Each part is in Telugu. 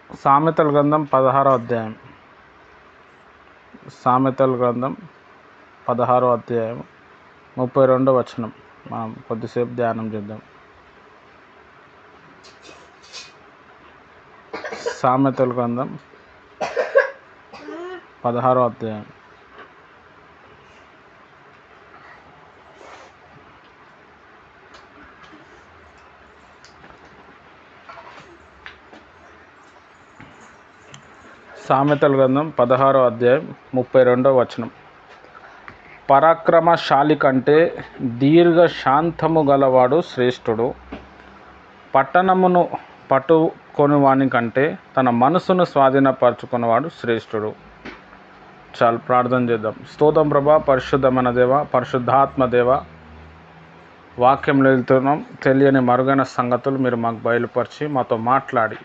సామెతల గ్రంథం 16వ అధ్యాయం. సామెతల గ్రంథం 16వ అధ్యాయం 32వ వచనం మనం కొద్దిసేపు ధ్యానం చేద్దాం. సామెతల గ్రంథం 16వ అధ్యాయం. సామెతల గ్రంథం 16వ అధ్యాయం 32వ వచనం. పరాక్రమశాలి కంటే దీర్ఘశాంతము గలవాడు శ్రేష్ఠుడు. పట్టణమును పట్టుకొనివాని కంటే తన మనసును స్వాధీనపరచుకున్నవాడు శ్రేష్ఠుడు. చాలు, ప్రార్థన చేద్దాం. స్తోత్రం ప్రభా, పరిశుద్ధమైన దేవ, పరిశుద్ధాత్మ దేవ, వాక్యంలో వెళ్తున్నాం. తెలియని మరుగైన సంగతులు మీరు మాకు బయలుపరిచి మాతో మాట్లాడి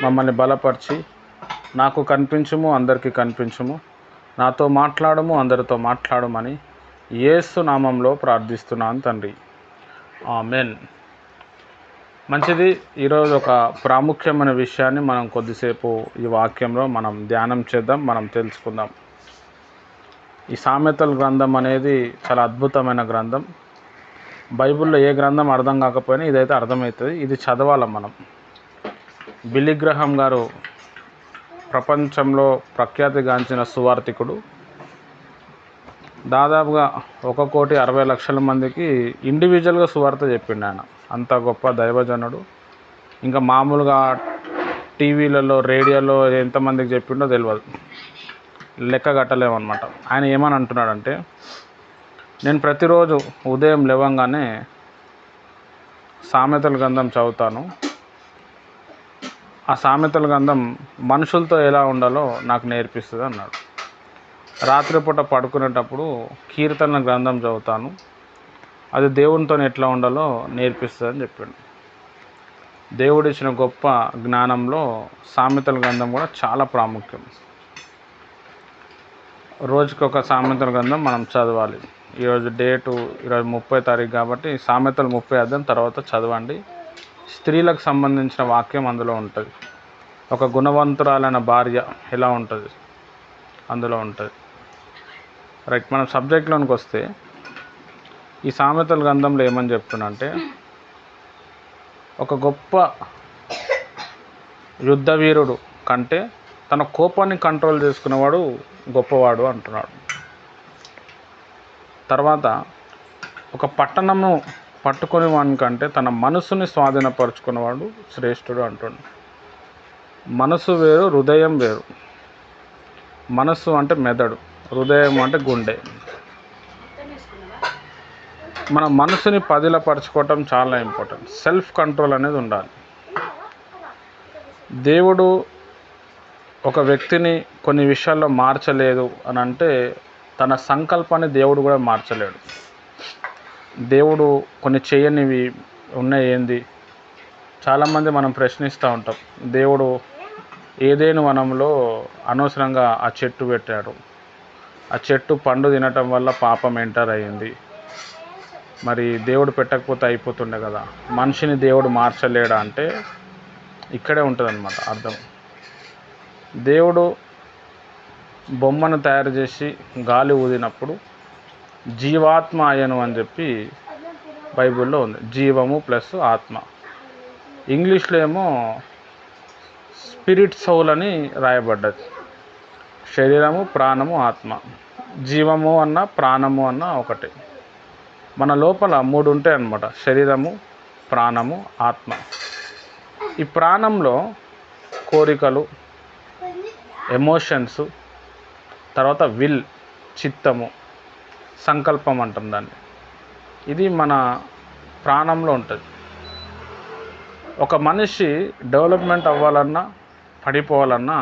మమ్మల్ని బలపరిచి, నాకు కనిపించుము, అందరికీ కనిపించుము, నాతో మాట్లాడము, అందరితో మాట్లాడమని యేసు నామంలో ప్రార్థిస్తున్నాను తండ్రి, ఆమెన్. మంచిది. ఈరోజు ఒక ప్రాముఖ్యమైన విషయాన్ని మనం కొద్దిసేపు ఈ వాక్యంలో మనం ధ్యానం చేద్దాం, మనం తెలుసుకుందాం. ఈ సామెతల గ్రంథం అనేది చాలా అద్భుతమైన గ్రంథం. బైబిల్లో ఏ గ్రంథం అర్థం కాకపోయినా ఇదైతే అర్థమవుతుంది. ఇది చదవాలి మనం. బిల్లీ గ్రహాం గారు ప్రపంచంలో ప్రఖ్యాతిగాంచిన సువార్థికుడు. దాదాపుగా 1,60,00,000 మందికి ఇండివిజువల్గా సువార్త చెప్పిండు ఆయన. అంత గొప్ప దైవజనుడు. ఇంకా మామూలుగా టీవీలలో, రేడియోలో ఎంతమందికి చెప్పిండో తెలియదు, లెక్క కట్టలేమన్నమాట. ఆయన ఏమని అంటున్నాడంటే, నేను ప్రతిరోజు ఉదయం లేవగానే సామెతల గ్రంథం చదువుతాను. ఆ సామెతల గ్రంథం మనుషులతో ఎలా ఉండాలో నాకు నేర్పిస్తుంది అన్నాడు. రాత్రిపూట పడుకునేటప్పుడు కీర్తన గ్రంథం చదువుతాను, అది దేవునితో ఎట్లా ఉండాలో నేర్పిస్తుంది అని చెప్పిండు. దేవుడిచ్చిన గొప్ప జ్ఞానంలో సామెతల గ్రంథం కూడా చాలా ప్రాముఖ్యం. రోజుకి ఒక సామెతల గ్రంథం మనం చదవాలి. ఈరోజు డేటు ఈరోజు 30వ తారీఖు కాబట్టి సామెతలు 30 అధ్యాయం తర్వాత చదవండి. స్త్రీలకు సంబంధించిన వాక్యం అందులో ఉంటుంది. ఒక గుణవంతురాలైన భార్య ఎలా ఉంటుంది అందులో ఉంటుంది. రైట్, మనం సబ్జెక్ట్లోనికి వస్తే ఈ సామెతల గ్రంథంలో ఏమని చెప్తున్నంటే, ఒక గొప్ప యుద్ధ వీరుడు కంటే తన కోపాన్ని కంట్రోల్ చేసుకునేవాడు గొప్పవాడు అంటున్నాడు. తర్వాత ఒక పట్టణము పట్టుకొని వానికంటే తన మనసుని స్వాధీనపరుచుకున్నవాడు శ్రేష్ఠుడు అంటుండు. మనసు వేరు, హృదయం వేరు. మనసు అంటే మెదడు, హృదయం అంటే గుండె. మన మనసుని పదిలపరచుకోవటం చాలా ఇంపార్టెంట్. సెల్ఫ్ కంట్రోల్ అనేది ఉండాలి. దేవుడు ఒక వ్యక్తిని కొన్ని విషయాల్లో మార్చలేదు అని అంటే తన సంకల్పాన్ని దేవుడు కూడా మార్చలేడు. దేవుడు కొన్ని చేయనివి ఉన్నాయి ఏంది? చాలామంది మనం ప్రశ్నిస్తూ ఉంటాం. దేవుడు ఏదేను వనంలో అనవసరంగా ఆ చెట్టు పెట్టాడు, ఆ చెట్టు పండు తినటం వల్ల పాపం ఎంటర్ అయ్యింది, మరి దేవుడు పెట్టకపోతే అయిపోతుండే కదా, మనిషిని దేవుడు మార్చలేడా అంటే ఇక్కడే ఉంటుంది అన్నమాట అర్థం. దేవుడు బొమ్మను తయారు చేసి గాలి ఊదినప్పుడు జీవాత్మ అయ్యను అని చెప్పి బైబిల్లో ఉంది. జీవము ప్లస్ ఆత్మ. ఇంగ్లీష్లో ఏమో స్పిరిట్ సౌల్ అని రాయబడ్డది. శరీరము, ప్రాణము, ఆత్మ. జీవము అన్న ప్రాణము అన్న ఒకటే. మన లోపల 3 ఉంటాయి అన్నమాట: శరీరము, ప్రాణము, ఆత్మ. ఈ ప్రాణంలో కోరికలు, ఎమోషన్స్, తర్వాత విల్, చిత్తము, సంకల్పం అంటాం దాన్ని. ఇది మన ప్రాణంలో ఉంటుంది. ఒక మనిషి డెవలప్మెంట్ అవ్వాలన్నా, పడిపోవాలన్నా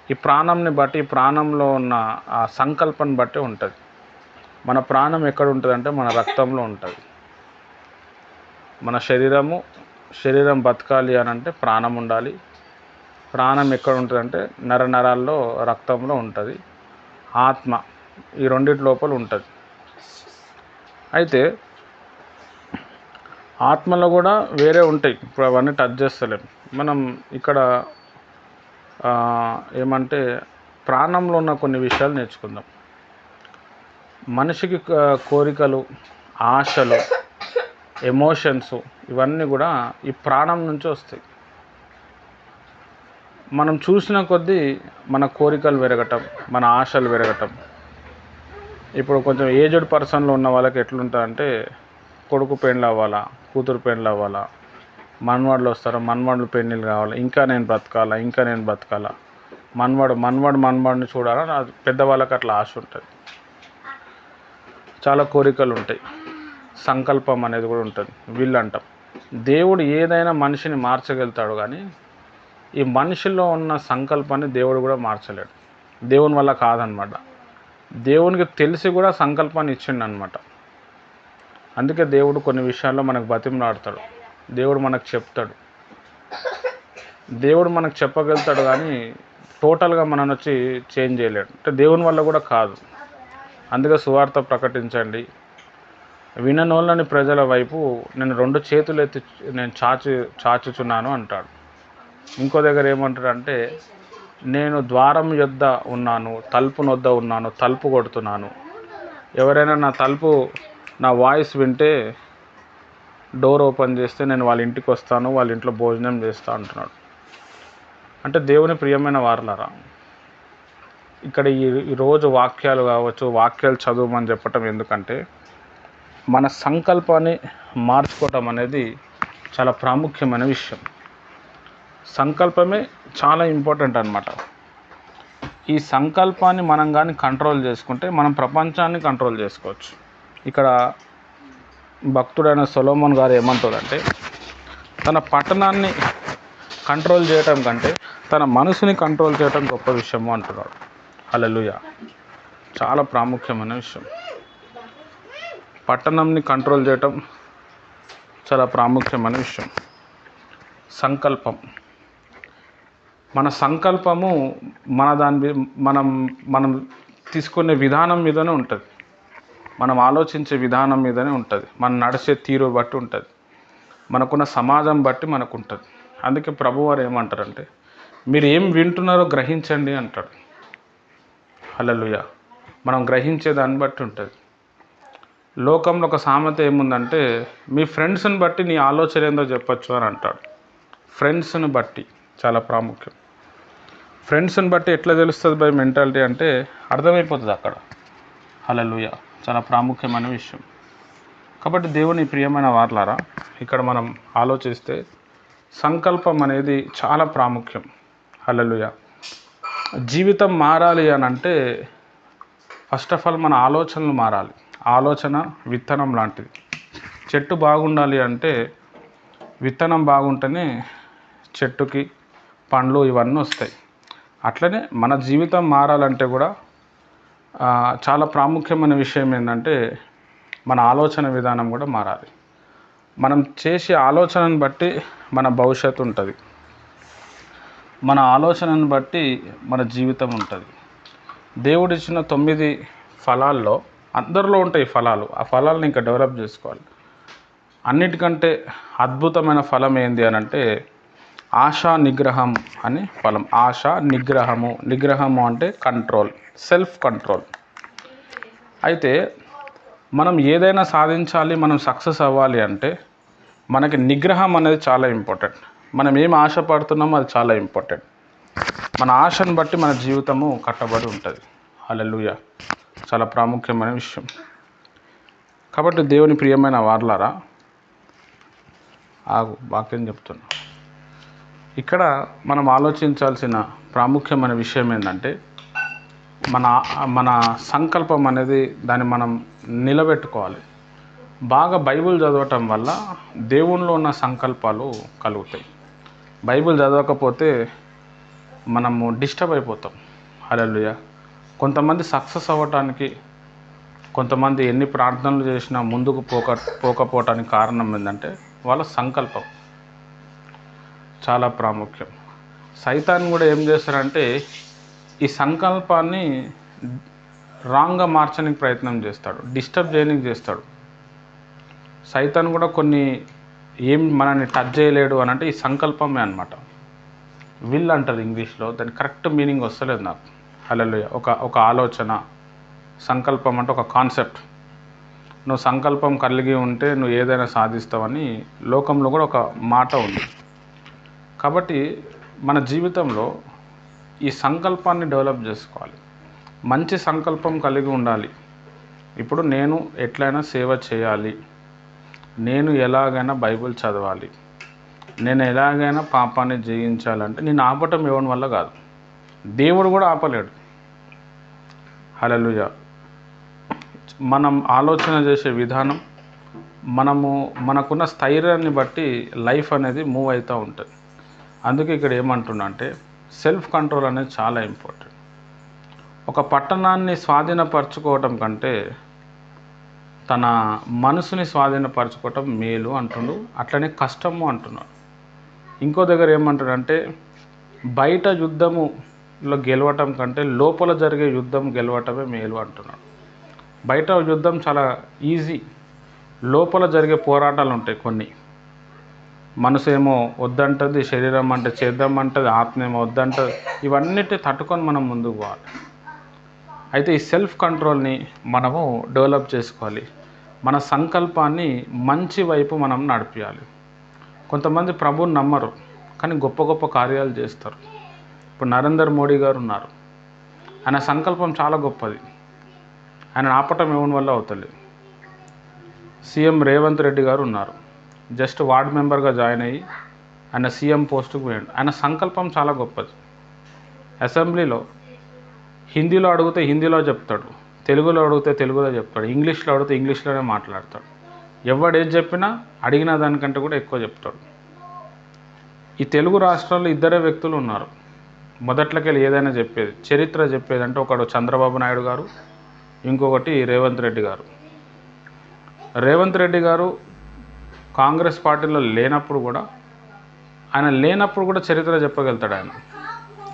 ఈ ప్రాణంని బట్టి, ఈ ప్రాణంలో ఉన్న ఆ సంకల్పాన్ని బట్టి ఉంటుంది. మన ప్రాణం ఎక్కడ ఉంటుంది అంటే మన రక్తంలో ఉంటుంది. మన శరీరం బతకాలి అని అంటే ప్రాణం ఉండాలి. ప్రాణం ఎక్కడ ఉంటుందంటే నరాల్లో, రక్తంలో ఉంటుంది. ఆత్మ ఈ రెండిటి లోపల ఉంటుంది. అయితే ఆత్మలో కూడా వేరే ఉంటాయి. ఇప్పుడు అవన్నీ టచ్ చేస్తలేం. మనం ఇక్కడ ఏమంటే ప్రాణంలో ఉన్న కొన్ని విషయాలు నేర్చుకుందాం. మనిషికి కోరికలు, ఆశలు, ఎమోషన్స్ ఇవన్నీ కూడా ఈ ప్రాణం నుంచి వస్తాయి. మనం చూసిన కొద్దీ మన కోరికలు పెరగటం, మన ఆశలు పెరగటం. ఇప్పుడు కొంచెం ఏజ్డ్ పర్సన్లో ఉన్న వాళ్ళకి ఎట్లుంటుందంటే కొడుకు పెండ్లు అవ్వాలా, కూతురు పెండ్లు అవ్వాలా, మనవాళ్ళు వస్తారు, మనవాళ్ళు పెళ్ళిళ్ళు కావాలి, ఇంకా నేను బ్రతకాలా, మనవాడిని చూడాలని పెద్దవాళ్ళకి అట్లా ఆశ ఉంటుంది. చాలా కోరికలు ఉంటాయి, సంకల్పం అనేది కూడా ఉంటుంది. వీళ్ళు అంటాం దేవుడు ఏదైనా మనిషిని మార్చగలుగుతాడు, కానీ ఈ మనిషిలో ఉన్న సంకల్పాన్ని దేవుడు కూడా మార్చలేడు. దేవుని వల్ల కాదనమాట. దేవునికి తెలిసి కూడా సంకల్పాన్ని ఇచ్చిండు అనమాట. అందుకే దేవుడు కొన్ని విషయాల్లో మనకు బతిమలాడతాడు. దేవుడు మనకు చెప్తాడు, దేవుడు మనకు చెప్పగలుగుతాడు, కానీ టోటల్గా మనల్ని వచ్చి చేంజ్ చేయలేడు. అంటే దేవుని వల్ల కూడా కాదు. అందుకే సువార్త ప్రకటించండి, విననోళ్ళని ప్రజల వైపు నేను 2 చేతులు ఎత్తి నేను చాచుచున్నాను అంటాడు. ఇంకో దగ్గర ఏమంటాడంటే, నేను ద్వారం యొద్ద ఉన్నాను, తలుపు నొద్ద ఉన్నాను, తలుపు కొడుతున్నాను, ఎవరైనా నా వాయిస్ వింటే డోర్ ఓపెన్ చేస్తే నేను వాళ్ళ ఇంటికి వస్తాను, వాళ్ళ ఇంట్లో భోజనం చేస్తా అంటున్నాడు. అంటే దేవుని ప్రియమైన వారలారా, ఇక్కడ ఈరోజు వాక్యాలు కావచ్చు, వాక్యాలు చదవమని చెప్పటం ఎందుకంటే మన సంకల్పాన్ని మార్చుకోవటం అనేది చాలా ప్రాముఖ్యమైన విషయం. సంకల్పమే చాలా ఇంపార్టెంట్ అన్నమాట. ఈ సంకల్పాన్ని మనం కానీ కంట్రోల్ చేసుకుంటే మనం ప్రపంచాన్ని కంట్రోల్ చేసుకోవచ్చు. ఇక్కడ భక్తుడైన సొలొమోన్ గారు ఏమంటారంటే, తన పట్టణాన్ని కంట్రోల్ చేయటం కంటే తన మనసుని కంట్రోల్ చేయటం గొప్ప విషయము అంటున్నాడు. హల్లెలూయా. చాలా ప్రాముఖ్యమైన విషయం. పట్టణంని కంట్రోల్ చేయటం చాలా ప్రాముఖ్యమైన విషయం. సంకల్పం, మన సంకల్పము మనం తీసుకునే విధానం మీదనే ఉంటుంది, మనం ఆలోచించే విధానం మీదనే ఉంటుంది, మనం నడిచే తీరు బట్టి ఉంటుంది, మనకున్న సమాజం బట్టి మనకు ఉంటుంది. అందుకే ప్రభువారు ఏమంటారంటే, మీరు ఏం వింటున్నారో గ్రహించండి అంటాడు. హల్లెలూయా. మనం గ్రహించే దాన్ని బట్టి ఉంటుంది. లోకంలో ఒక సామెత ఏముందంటే, మీ ఫ్రెండ్స్ని బట్టి నీ ఆలోచన ఏందో చెప్పచ్చు అని అంటాడు. ఫ్రెండ్స్ని బట్టి చాలా ప్రాముఖ్యం. ఫ్రెండ్స్ని బట్టి ఎట్లా తెలుస్తుంది బై మెంటాలిటీ అంటే అర్థమైపోతుంది అక్కడ. హల్లెలూయా. చాలా ప్రాముఖ్యమైన విషయం. కాబట్టి దేవుని ప్రియమైన వారలారా, ఇక్కడ మనం ఆలోచిస్తే సంకల్పం అనేది చాలా ప్రాముఖ్యం. హల్లెలూయా. జీవితం మారాలి అని అంటే ఫస్ట్ ఆఫ్ ఆల్ మన ఆలోచనలు మారాలి. ఆలోచన విత్తనం లాంటిది. చెట్టు బాగుండాలి అంటే విత్తనం బాగుంటేనే చెట్టుకి పండ్లు ఇవన్నీ వస్తాయి. అట్లనే మన జీవితం మారాలంటే కూడా చాలా ప్రాముఖ్యమైన విషయం ఏంటంటే మన ఆలోచన విధానం కూడా మారాలి. మనం చేసే ఆలోచనను బట్టి మన భవిష్యత్తు ఉంటుంది, మన ఆలోచనను బట్టి మన జీవితం ఉంటుంది. దేవుడిచ్చిన 9 ఫలాల్లో అందరిలో ఉంటాయి ఫలాలు. ఆ ఫలాలను ఇంకా డెవలప్ చేసుకోవాలి. అన్నిటికంటే అద్భుతమైన ఫలం ఏంది అని అంటే ఆశా నిగ్రహం అని ఫలం. ఆశ నిగ్రహము అంటే కంట్రోల్, సెల్ఫ్ కంట్రోల్. అయితే మనం ఏదైనా సాధించాలి, మనం సక్సెస్ అవ్వాలి అంటే మనకి నిగ్రహం అనేది చాలా ఇంపార్టెంట్. మనం ఏం ఆశపడుతున్నామో అది చాలా ఇంపార్టెంట్. మన ఆశను బట్టి మన జీవితము కట్టబడి ఉంటుంది. హల్లెలూయా. చాలా ప్రాముఖ్యమైన విషయం. కాబట్టి దేవుని ప్రియమైన వారలారా, వాక్యం చెప్తున్నా. ఇక్కడ మనం ఆలోచించాల్సిన ప్రాముఖ్యమైన విషయం ఏంటంటే మన సంకల్పం అనేది దాన్ని మనం నిలబెట్టుకోవాలి. బాగా బైబిల్ చదవటం వల్ల దేవునిలో ఉన్న సంకల్పాలు కలుగుతాయి. బైబిల్ చదవకపోతే మనము డిస్టర్బ్ అయిపోతాం. హల్లెలూయా. కొంతమంది సక్సెస్ అవ్వటానికి, కొంతమంది ఎన్ని ప్రార్థనలు చేసినా ముందుకు పోకపోవటానికి కారణం ఏంటంటే వాళ్ళ సంకల్పం చాలా ప్రాముఖ్యం. సైతాన్ కూడా ఏం చేస్తారంటే ఈ సంకల్పాన్ని రాంగ్గా మార్చడానికి ప్రయత్నం చేస్తాడు, డిస్టర్బ్ చేయడానికి చేస్తాడు. సైతాన్ కూడా మనల్ని టచ్ చేయలేడు అని అంటే ఈ సంకల్పమే అన్నమాట. విల్ అంటారు ఇంగ్లీష్లో, దాని కరెక్ట్ మీనింగ్ వస్తలేదు నాకు. హల్లెలూయా. ఒక ఆలోచన, సంకల్పం అంటే ఒక కాన్సెప్ట్. నువ్వు సంకల్పం కలిగి ఉంటే నువ్వు ఏదైనా సాధిస్తావని లోకంలో కూడా ఒక మాట ఉంది. కాబట్టి మన జీవితంలో ఈ సంకల్పాన్ని డెవలప్ చేసుకోవాలి. మంచి సంకల్పం కలిగి ఉండాలి. ఇప్పుడు నేను ఎట్లయినా సేవ చేయాలి, నేను ఎలాగైనా బైబిల్ చదవాలి, నేను ఎలాగైనా పాపాన్ని జయించాలంటే నేను ఆపటం ఎవరి వల్ల కాదు, దేవుడు కూడా ఆపలేడు. హల్లెలూయా. మనం ఆలోచన చేసే విధానం, మనకున్న స్థైర్యాన్ని బట్టి లైఫ్ అనేది మూవ్ అవుతూ ఉంటుంది. అందుకే ఇక్కడ ఏమంటున్నా అంటే సెల్ఫ్ కంట్రోల్ అనేది చాలా ఇంపార్టెంట్. ఒక పట్టణాన్ని స్వాధీనపరచుకోవటం కంటే తన మనసుని స్వాధీనపరచుకోవటం మేలు అంటుండు. అట్లనే కష్టము అంటున్నాడు. ఇంకో దగ్గర ఏమంటాడంటే బయట యుద్ధములో గెలవటం కంటే లోపల జరిగే యుద్ధం గెలవటమే మేలు అంటున్నాడు. బయట యుద్ధం చాలా ఈజీ, లోపల జరిగే పోరాటాలు ఉంటాయి కొన్ని. మనసు ఏమో వద్దంటుంది, శరీరం అంటే చేద్దామంటుంది, ఆత్మ ఏమో వద్దంటుంది. ఇవన్నిటి తట్టుకొని మనం ముందుకు పోవాలి. అయితే ఈ సెల్ఫ్ కంట్రోల్ని మనము డెవలప్ చేసుకోవాలి. మన సంకల్పాన్ని మంచి వైపు మనం నడిపించాలి. కొంతమంది ప్రభువుని నమ్మరు కానీ గొప్ప గొప్ప కార్యాలు చేస్తారు. ఇప్పుడు నరేంద్ర మోడీ గారు ఉన్నారు. ఆయన సంకల్పం చాలా గొప్పది, ఆయన ఆపటం ఎవరి వల్ల అవుతలేదు. సీఎం రేవంత్ రెడ్డి గారు ఉన్నారు. జస్ట్ వార్డ్ మెంబర్గా జాయిన్ అయ్యి ఆయన సీఎం పోస్టుకు పోయాడు. ఆయన సంకల్పం చాలా గొప్పది. అసెంబ్లీలో హిందీలో అడిగితే హిందీలో చెప్తాడు, తెలుగులో అడిగితే తెలుగులో చెప్తాడు, ఇంగ్లీష్లో అడిగితే ఇంగ్లీష్లోనే మాట్లాడతాడు. ఎవడేది చెప్పినా అడిగిన దానికంటే కూడా ఎక్కువ చెప్తాడు. ఈ తెలుగు రాష్ట్రాల్లో ఇద్దరే వ్యక్తులు ఉన్నారు మొదట్లోకి వెళ్ళి ఏదైనా చెప్పేది, చరిత్ర చెప్పేది. అంటే ఒకడు చంద్రబాబు నాయుడు గారు, ఇంకొకటి రేవంత్ రెడ్డి గారు. రేవంత్ రెడ్డి గారు కాంగ్రెస్ పార్టీలో లేనప్పుడు కూడా చరిత్ర చెప్పగలుగుతాడు ఆయన.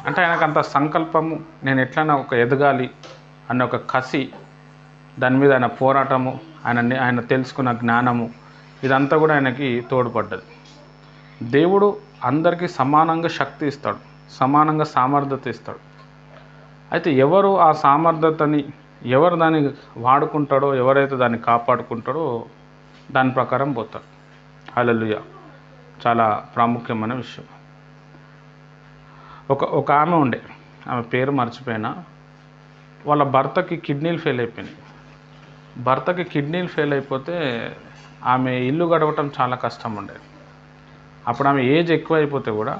అంటే ఆయనకు అంత సంకల్పము, నేను ఎట్లైనా ఎదగాలి అనే ఒక కసి, దాని మీద ఆయన పోరాటము, ఆయన తెలుసుకున్న జ్ఞానము, ఇదంతా కూడా ఆయనకి తోడ్పడ్డది. దేవుడు అందరికీ సమానంగా శక్తి ఇస్తాడు, సమానంగా సామర్థ్యత ఇస్తాడు. అయితే ఎవరు ఆ సామర్థ్యతని ఎవరు దాన్ని వాడుకుంటాడో, ఎవరైతే దాన్ని కాపాడుకుంటాడో దాని ప్రకారం పోతాడు. హల్లెలూయా. చాలా ప్రాముఖ్యమైన విషయం. ఒక ఆమె ఉండే, ఆమె పేరు మర్చిపోయినా, వాళ్ళ భర్తకి కిడ్నీలు ఫెయిల్ అయిపోయినాయి. భర్తకి కిడ్నీలు ఫెయిల్ అయిపోతే ఆమె ఇల్లు గడవటం చాలా కష్టం ఉండేది. అప్పుడు ఆమె ఏజ్ ఎక్కువ అయిపోతే కూడా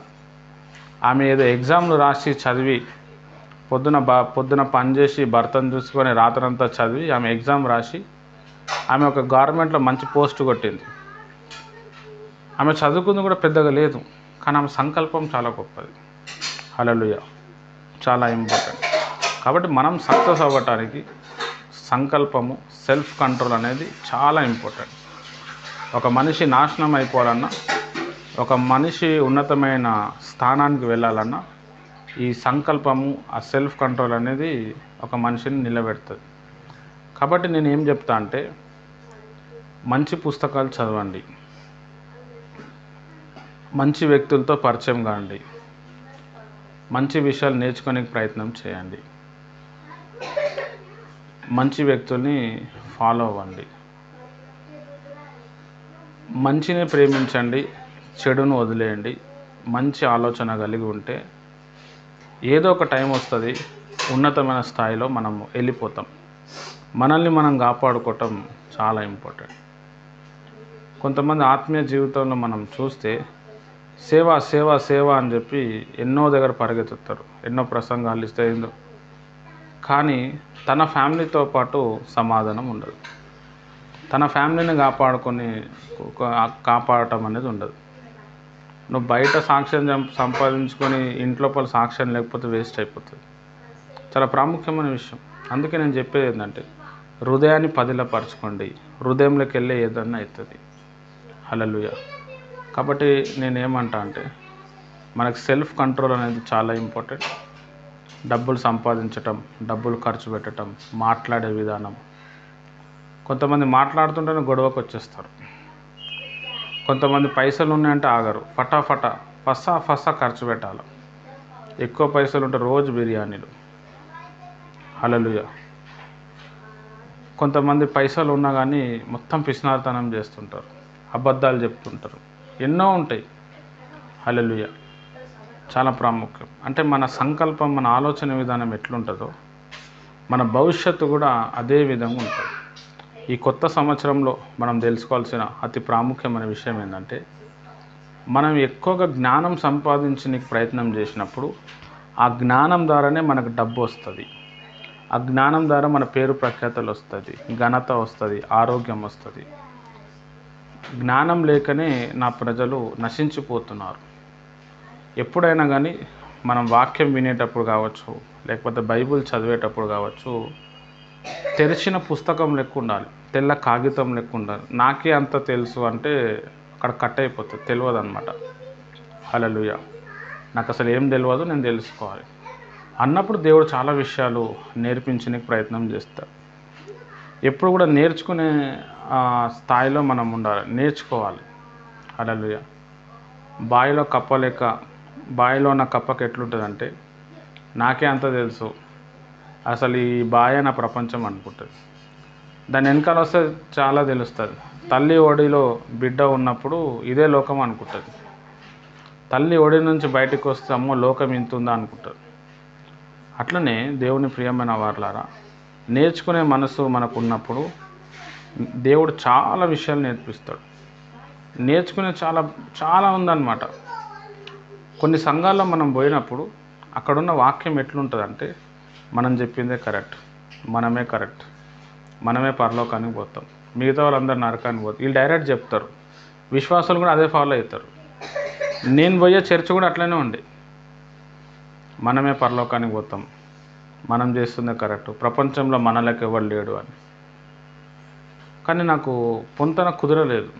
ఆమె ఏదో ఎగ్జామ్లు రాసి చదివి పొద్దున పని చేసి భర్తను చూసుకొని రాత్రంతా చదివి ఆమె ఎగ్జామ్ రాసి ఆమె ఒక గవర్నమెంట్లో మంచి పోస్ట్ కొట్టింది. ఆమె చదువుకుంది కూడా పెద్దగా లేదు, కానీ ఆమె సంకల్పం చాలా గొప్పది. హల్లెలూయా. చాలా ఇంపార్టెంట్. కాబట్టి మనం సక్సెస్ అవ్వటానికి సంకల్పము, సెల్ఫ్ కంట్రోల్ అనేది చాలా ఇంపార్టెంట్. ఒక మనిషి నాశనం అయిపోవాలన్నా, ఒక మనిషి ఉన్నతమైన స్థానానికి వెళ్ళాలన్నా ఈ సంకల్పము, ఆ సెల్ఫ్ కంట్రోల్ అనేది ఒక మనిషిని నిలబెడుతుంది. కాబట్టి నేను ఏం చెప్తా అంటే మంచి పుస్తకాలు చదవండి, మంచి వ్యక్తులతో పరిచయం కాండి, మంచి విషయాలు నేర్చుకునే ప్రయత్నం చేయండి, మంచి వ్యక్తుల్ని ఫాలో అవ్వండి, మంచిని ప్రేమించండి, చెడును వదిలేయండి. మంచి ఆలోచన కలిగి ఉంటే ఏదో ఒక టైం వస్తుంది, ఉన్నతమైన స్థాయిలో మనం వెళ్ళిపోతాం. మనల్ని మనం కాపాడుకోవటం చాలా ఇంపార్టెంట్. కొంతమంది ఆత్మీయ జీవితంలో మనం చూస్తే సేవ సేవ సేవ అని చెప్పి ఎన్నో దగ్గర పరిగెత్తుతారు, ఎన్నో ప్రసంగాలు ఇస్తే ఏందో, కానీ తన ఫ్యామిలీతో పాటు సమాధానం ఉండదు. తన ఫ్యామిలీని కాపాడటం అనేది ఉండదు. నువ్వు బయట సాక్ష్యం సంపాదించుకొని ఇంట్లో పలు సాక్ష్యం లేకపోతే వేస్ట్ అయిపోతుంది. చాలా ప్రాముఖ్యమైన విషయం. అందుకే నేను చెప్పేది ఏంటంటే హృదయాన్ని పదిలపరచుకోండి, హృదయంలోకి వెళ్ళే ఏదన్నా అవుతుంది. హల్లెలూయా. కాబట్టి నేనేమంటా అంటే మనకు సెల్ఫ్ కంట్రోల్ అనేది చాలా ఇంపార్టెంట్. డబ్బులు సంపాదించటం, డబ్బులు ఖర్చు పెట్టడం, మాట్లాడే విధానం. కొంతమంది మాట్లాడుతుంటేనే గొడవకు వచ్చేస్తారు. కొంతమంది పైసలు ఉన్నాయంటే ఆగరు, ఫటా ఫసా ఖర్చు పెట్టాలి. ఎక్కువ పైసలు ఉంటే రోజు బిర్యానీలు. హల్లెలూయా. కొంతమంది పైసలు ఉన్నా కానీ మొత్తం పిసినారితనం చేస్తుంటారు, అబద్ధాలు చెప్తుంటారు, ఎన్నో ఉంటాయి. హల్లెలూయా. చాలా ప్రాముఖ్యం. అంటే మన సంకల్పం, మన ఆలోచన విధానం ఎట్లుంటుందో మన భవిష్యత్తు కూడా అదే విధంగా ఉంటుంది. ఈ కొత్త సంవత్సరంలో మనం తెలుసుకోవాల్సిన అతి ప్రాముఖ్యమైన విషయం ఏంటంటే, మనం ఎక్కువగా జ్ఞానం సంపాదించడానికి ప్రయత్నం చేసినప్పుడు ఆ జ్ఞానం ద్వారానే మనకు డబ్బు వస్తుంది. ఆ జ్ఞానం ద్వారా మన పేరు ప్రఖ్యాతలు వస్తుంది, ఘనత వస్తుంది, ఆరోగ్యం వస్తుంది. జ్ఞానం లేకనే నా ప్రజలు నశించిపోతున్నారు. ఎప్పుడైనా కానీ మనం వాక్యం వినేటప్పుడు కావచ్చు, లేకపోతే బైబిల్ చదివేటప్పుడు కావచ్చు, తెరిచిన పుస్తకం లెక్క ఉండాలి, తెల్ల కాగితం లెక్క ఉండాలి. నాకే అంత తెలుసు అంటే అక్కడ కట్ అయిపోతుంది, తెలియదు అనమాట. హల్లెలూయా. నాకు అసలు ఏం తెలియదు, నేను తెలుసుకోవాలి అన్నప్పుడు దేవుడు చాలా విషయాలు నేర్పించడానికి ప్రయత్నం చేస్తాడు. ఎప్పుడు కూడా నేర్చుకునే స్థాయిలో మనం ఉండాలి, నేర్చుకోవాలి. హల్లెలూయా. బావిలో కప్ప లెక్క, బావిలో ఉన్న కప్పకి ఎట్లుంటుందంటే, నాకే అంత తెలుసు, అసలు ఈ బాయే నా ప్రపంచం అనుకుంటుంది. దాని వెనకాల వస్తే చాలా తెలుస్తుంది. తల్లి ఒడిలో బిడ్డ ఉన్నప్పుడు ఇదే లోకం అనుకుంటుంది. తల్లి ఒడి నుంచి బయటకు వస్తే అమ్మో లోకం ఇంత ఉందా అనుకుంటుంది. అట్లనే దేవుని ప్రియమైన వారలారా, నేర్చుకునే మనసు మనకు ఉన్నప్పుడు దేవుడు చాలా విషయాలు నేర్పిస్తాడు. నేర్చుకునే చాలా చాలా ఉందన్నమాట. కొన్ని సంఘాల్లో మనం పోయినప్పుడు అక్కడున్న వాక్యం ఎట్లుంటుందంటే, మనం చెప్పిందే కరెక్ట్, మనమే కరెక్ట్, మనమే పరలోకానికి పోతాం, మిగతా వాళ్ళందరూ నరకానికి పోతాం. వీళ్ళు డైరెక్ట్ చెప్తారు. విశ్వాసాలు కూడా అదే ఫాలో అవుతారు. నేను పోయే చర్చ కూడా అట్లనే ఉండే, మనమే పరలోకానికి పోతాం, మనం చేస్తుందే కరెక్ట్, ప్రపంచంలో మన లెక్క ఎవరు లేడు అని. కానీ నాకు పొంతన కుదరలేదు.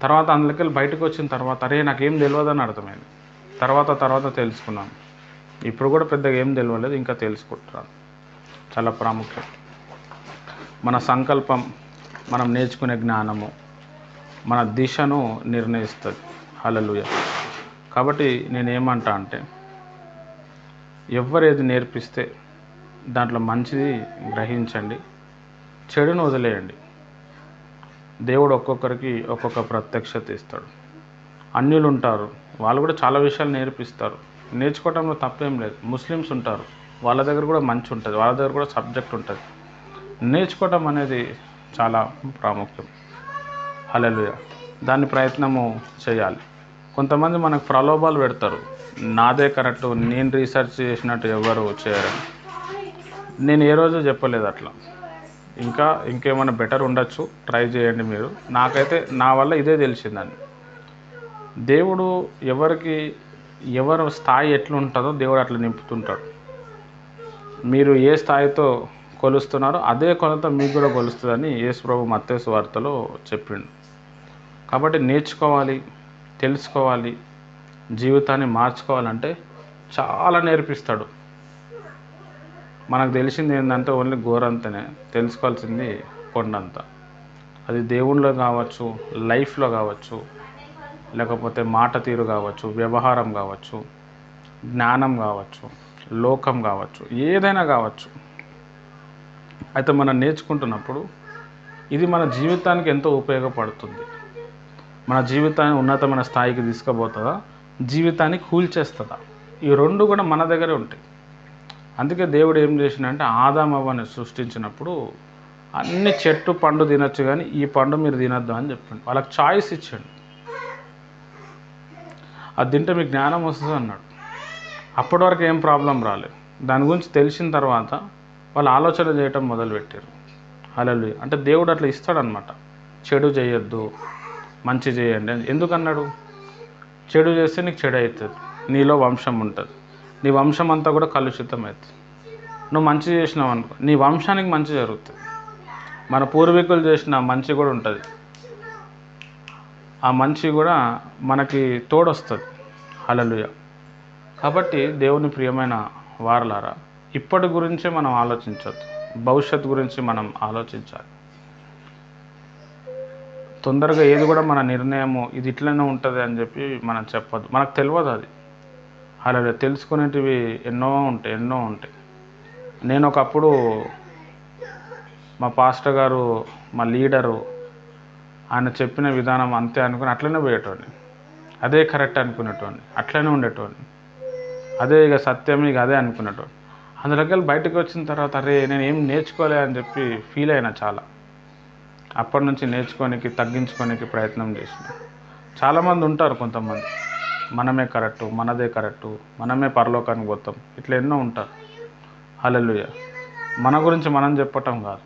తర్వాత అందులోకి బయటకు వచ్చిన తర్వాత అరే నాకేం తెలియదని అర్థమైంది. తర్వాత తెలుసుకున్నాను. ఇప్పుడు కూడా పెద్దగా ఏం తెలియలేదు, ఇంకా తెలుసుకుంటున్నాను. చాలా ప్రాముఖ్యం. మన సంకల్పం, మనం నేర్చుకునే జ్ఞానము మన దిశను నిర్ణయిస్తుంది. హల్లెలూయా. కాబట్టి నేనేమంటా అంటే, ఎవరేది నేర్పిస్తే దాంట్లో మంచిది గ్రహించండి, చెడును వదిలేయండి. దేవుడు ఒక్కొక్కరికి ఒక్కొక్క ప్రత్యక్షత ఇస్తాడు. అన్యులు ఉంటారు, వాళ్ళు కూడా చాలా విషయాలు నేర్పిస్తారు. నేర్చుకోవడంలో తప్పేం లేదు. ముస్లిమ్స్ ఉంటారు, వాళ్ళ దగ్గర కూడా మంచి ఉంటుంది, వాళ్ళ దగ్గర కూడా సబ్జెక్ట్ ఉంటుంది. నేర్చుకోవడం అనేది చాలా ప్రాముఖ్యం. హల్లెలూయా. దాని ప్రయత్నము చేయాలి. కొంతమంది మనకు ప్రలోభాలు పెడతారు, నాదే కరెక్టు, నేను రీసెర్చ్ చేసినట్టు ఎవరు చేయరు. నేను ఏ రోజు చెప్పలేదు అట్లా. ఇంకేమైనా బెటర్ ఉండొచ్చు, ట్రై చేయండి మీరు. నాకైతే నా వల్ల ఇదే తెలిసిందని. దేవుడు ఎవరి స్థాయి ఎట్లుంటుందో దేవుడు అట్లా నింపుతుంటాడు. మీరు ఏ స్థాయితో కొలుస్తున్నారో అదే కొలత మీకు కూడా కొలుస్తుందని యేసు ప్రభు మత్తయి సువార్తలో చెప్పిండు. కాబట్టి నేర్చుకోవాలి, తెలుసుకోవాలి, జీవితాన్ని మార్చుకోవాలంటే చాలా నేర్పిస్తాడు. మనకు తెలిసింది ఏంటంటే ఓన్లీ గోరంతనే, తెలుసుకోవాల్సింది కొండంత. అది దేవుళ్ళో కావచ్చు, లైఫ్లో కావచ్చు, లేకపోతే మాట తీరు కావచ్చు, వ్యవహారం కావచ్చు, జ్ఞానం కావచ్చు, లోకం కావచ్చు, ఏదైనా కావచ్చు. అయితే మనం నేర్చుకుంటున్నప్పుడు ఇది మన జీవితానికి ఎంతో ఉపయోగపడుతుంది. మన జీవితాన్ని ఉన్నతమైన స్థాయికి తీసుకుపోతుందా, జీవితాన్ని కూల్చేస్తుందా? ఈ రెండు కూడా మన దగ్గరే ఉంటాయి. అందుకే దేవుడు ఏం చేసిండంటే, ఆదాము అవ్వని సృష్టించినప్పుడు అన్ని చెట్టు పండు తినొచ్చు కానీ ఈ పండు మీరు తినొద్దు అని చెప్పిండు. వాళ్ళకి చాయిస్ ఇచ్చాడు. అది తింటే మీకు జ్ఞానం వస్తుంది అన్నాడు. అప్పటి వరకు ఏం ప్రాబ్లం రాలేదు. దాని గురించి తెలిసిన తర్వాత వాళ్ళు ఆలోచన చేయటం మొదలుపెట్టారు. హల్లెలూయా. అంటే దేవుడు అట్లా ఇస్తాడనమాట. చెడు చేయొద్దు, మంచి చేయండి అని. ఎందుకన్నాడు? చెడు చేస్తే నీకు చెడు అవుతుంది, నీలో వంశం ఉంటుంది, నీ వంశం అంతా కూడా కలుషితం అవుతుంది. నువ్వు మంచి చేసినావు అనుకో, నీ వంశానికి మంచి జరుగుతుంది. మన పూర్వీకులు చేసిన మంచి కూడా ఉంటుంది, ఆ మంచి కూడా మనకి తోడొస్తుంది. హల్లెలూయా. కాబట్టి దేవుని ప్రియమైన వారలారా, ఇప్పటి గురించే మనం ఆలోచించవద్దు, భవిష్యత్తు గురించి మనం ఆలోచించాలి. తొందరగా ఏది కూడా మన నిర్ణయము ఇది ఇట్లనే ఉంటుంది అని చెప్పి మనం చెప్పొద్దు. మనకు తెలియదు అది. అలా తెలుసుకునేటివి ఎన్నో ఉంటాయి. నేను ఒకప్పుడు మా పాస్టర్ గారు, మా లీడరు, ఆయన చెప్పిన విధానం అంతే అనుకుని అట్లనే పోయేటోడిని. అదే కరెక్ట్ అనుకునేటోడిని, అట్లనే ఉండేటోడిని. అదే ఇక సత్యం, ఇక అదే అనుకునేటోడిని. అందులోకి బయటకు వచ్చిన తర్వాత అరే నేను ఏం నేర్చుకోలే అని చెప్పి ఫీల్ అయినా చాలా. అప్పటి నుంచి నేర్చుకోనికి, తగ్గించుకోనికి ప్రయత్నం చేసిన. చాలామంది ఉంటారు, కొంతమంది మనమే కరెక్టు, మనదే కరెక్టు, మనమే పరలోకానికి పోతాం, ఇట్లా ఎన్నో ఉంటారు. హల్లెలూయా. మన గురించి మనం చెప్పటం కాదు,